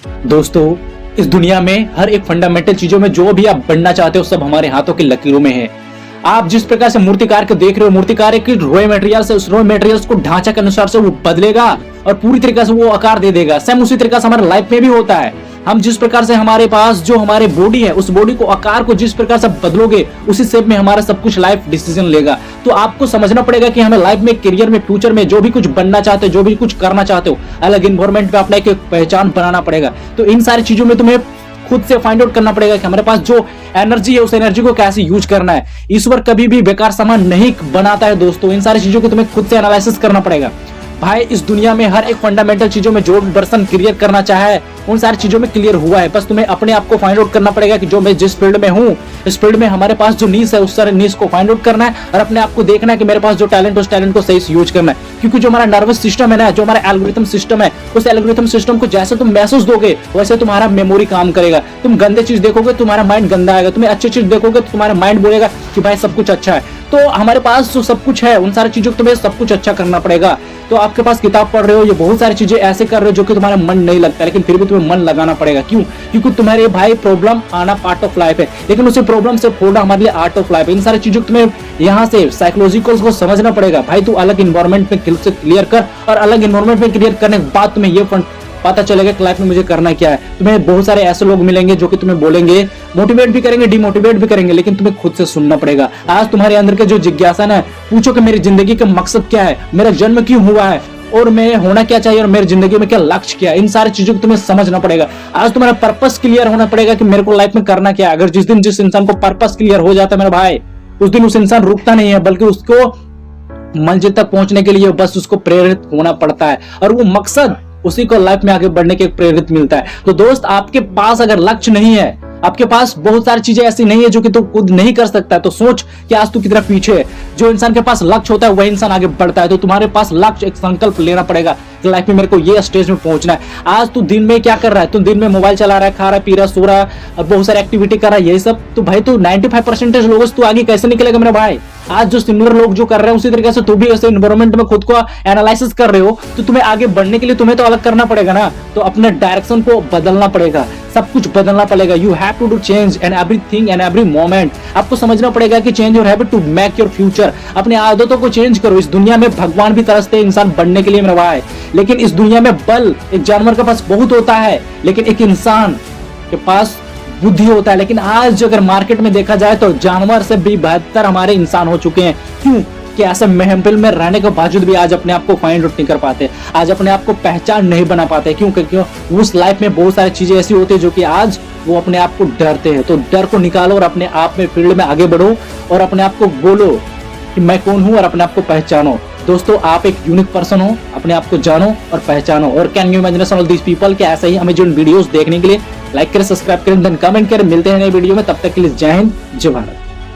दोस्तों, इस दुनिया में हर एक फंडामेंटल चीजों में जो भी आप बनना चाहते हो सब हमारे हाथों की लकीरों में है। आप जिस प्रकार से मूर्तिकार को देख रहे हो, मूर्तिकार एक रॉ मटेरियल से उस रॉ मटेरियल्स को ढांचा के अनुसार से वो बदलेगा और पूरी तरीके से वो आकार दे देगा। सेम उसी तरीके से हमारे लाइफ में भी होता है। हम जिस प्रकार से हमारे पास जो हमारे बॉडी है उस बॉडी को आकार को जिस प्रकार से बदलोगे उसी शेप में हमारा सब कुछ लाइफ डिसीजन लेगा। तो आपको समझना पड़ेगा कि हमें लाइफ में, करियर में, फ्यूचर में जो भी कुछ बनना चाहते हो, जो भी कुछ करना चाहते हो, अलग इन्वायरमेंट में अपना एक पहचान बनाना पड़ेगा। तो इन सारी चीजों में तुम्हें खुद से फाइंड आउट करना पड़ेगा कि हमारे पास जो एनर्जी है उस एनर्जी को कैसे यूज करना है। ईश्वर कभी भी बेकार सामान नहीं बनाता है दोस्तों। इन सारी चीजों को तुम्हें खुद से एनालिसिस करना पड़ेगा। भाई इस दुनिया में हर एक फंडामेंटल चीजों में जो पर्सन क्लियर करना चाहे उन सारी चीजों में क्लियर हुआ है। बस तुम्हें अपने आप को फाइंड आउट करना पड़ेगा कि जो मैं जिस फील्ड में हूँ इस फील्ड में हमारे पास जो नीश है उस सारे नीश को फाइंड आउट करना है और अपने आप को देखना है कि मेरे पास जो टैलेंट उस टैलेंट को सही से यूज करना है। क्योंकि जो हमारा नर्वस सिस्टम है ना, जो हमारा एल्गोरिथम सिस्टम है, उस एल्गोरिथम सिस्टम को जैसे तुम मैसेज दोगे वैसे तुम्हारा मेमोरी काम करेगा। तुम गंदे चीज देखोगे तुम्हारा माइंड गंदा आएगा, तुम्हें अच्छी चीज देखोगे तो तुम्हारा माइंड बोलेगा कि भाई सब कुछ अच्छा है। तो हमारे पास जो सब कुछ है उन सारी चीजों को तुम्हें सब कुछ अच्छा करना पड़ेगा। तो आपके पास किताब पढ़ रहे हो, ये बहुत सारी चीजें ऐसे कर रहे हो जो कि तुम्हारा मन नहीं लगता, लेकिन फिर भी तुम्हें मन लगाना पड़ेगा। क्यों? क्योंकि तुम्हारे भाई प्रॉब्लम आना पार्ट ऑफ लाइफ है, लेकिन उसे प्रॉब्लम से फोड़ना हमारे लिए आर्ट ऑफ लाइफ है। इन सारी चीजों को तुम्हें यहाँ से साइकोलॉजिकल को समझना पड़ेगा। भाई तू अलग इन्वायरमेंट में से क्लियर कर और अलग इन्वायरमेंट में क्लियर करने के बाद तुम्हें ये पता चलेगा कि लाइफ में मुझे करना क्या है। तुम्हें बहुत सारे ऐसे लोग मिलेंगे जो कि तुम्हें बोलेंगे, मोटिवेट भी करेंगे, डिमोटिवेट भी करेंगे, लेकिन तुम्हें खुद से सुनना पड़ेगा। आज तुम्हारे अंदर के जो जिज्ञासा है, पूछो कि मेरी जिंदगी का मकसद क्या है, मेरा जन्म क्यों हुआ है और मैं होना क्या चाहिए और मेरी जिंदगी में क्या लक्ष्य क्या है। इन सारी चीजों को तुम्हें समझना पड़ेगा। आज तुम्हारा पर्पस क्लियर होना पड़ेगा कि मेरे को लाइफ में करना क्या है। अगर जिस दिन जिस इंसान को पर्पस क्लियर हो जाता है मेरा भाई, उस दिन उस इंसान रुकता नहीं है, बल्कि उसको मंजिल तक पहुंचने के लिए बस उसको प्रेरित होना पड़ता है और वो मकसद उसी को लाइफ में आगे बढ़ने के प्रेरित मिलता है। तो दोस्त, आपके पास अगर लक्ष्य नहीं है, आपके पास बहुत सारी चीजें ऐसी नहीं है जो कि तू खुद नहीं कर सकता है, तो सोच कि आज तू कितना पीछे है। जो इंसान के पास लक्ष्य होता है वही इंसान आगे बढ़ता है। तो तुम्हारे पास लक्ष्य, एक संकल्प लेना पड़ेगा कि लाइफ में मेरे को ये स्टेज में पहुंचना है। आज तू दिन में क्या कर रहा है? तू दिन में मोबाइल चला रहा है, खा रहा है, पी रहा है, सो रहा है और बहुत सारी एक्टिविटी कर रहा है, यही सब। तो भाई तू 95% लोगों से तू आगे कैसे निकलेगा मेरा भाई? आज जो सिमिलर लोग जो कर रहे हैं उसी तरीके से तू भी ऐसे एनवायरमेंट में खुद को एनालिसिस कर रहे हो, तो तुम्हें आगे बढ़ने के लिए तुम्हें तो अलग करना पड़ेगा ना। तो अपने डायरेक्शन को बदलना पड़ेगा, सब कुछ बदलना पड़ेगा। You have to do change and everything and every moment. आपको समझना पड़ेगा कि change your habit to make your future. अपनी आदतों को चेंज करो। इस दुनिया में भगवान भी तरसते हैं इंसान बनने के लिए मेरा भाई, लेकिन इस दुनिया में बल एक जानवर के पास बहुत होता है, लेकिन एक इंसान के पास बुद्धि होता है। लेकिन आज अगर मार्केट में देखा जाए तो जानवर से भी बेहतर हमारे इंसान हो चुके हैं। क्यों? कि ऐसे महफिल में रहने के बावजूद भी आज अपने आप को फाइंड आउट नहीं कर पाते, आज अपने आप को पहचान नहीं बना पाते। क्यों? क्योंकि उस लाइफ में बहुत सारी चीजें ऐसी होती है जो कि आज वो अपने आप को डरते हैं। तो डर को निकालो और अपने आप में फील्ड में आगे बढ़ो और अपने आप को बोलो कि मैं कौन हूं और अपने आप को पहचानो। दोस्तों, आप एक यूनिक पर्सन हो, अपने आप को जानो और पहचानो। और can you imagine all these people के ऐसे ही अमेजिंग वीडियोस देखने के लिए लाइक करें, सब्सक्राइब करें, देन कमेंट करें। मिलते हैं नए वीडियो में, तब तक के लिए जय हिंद, जय भारत।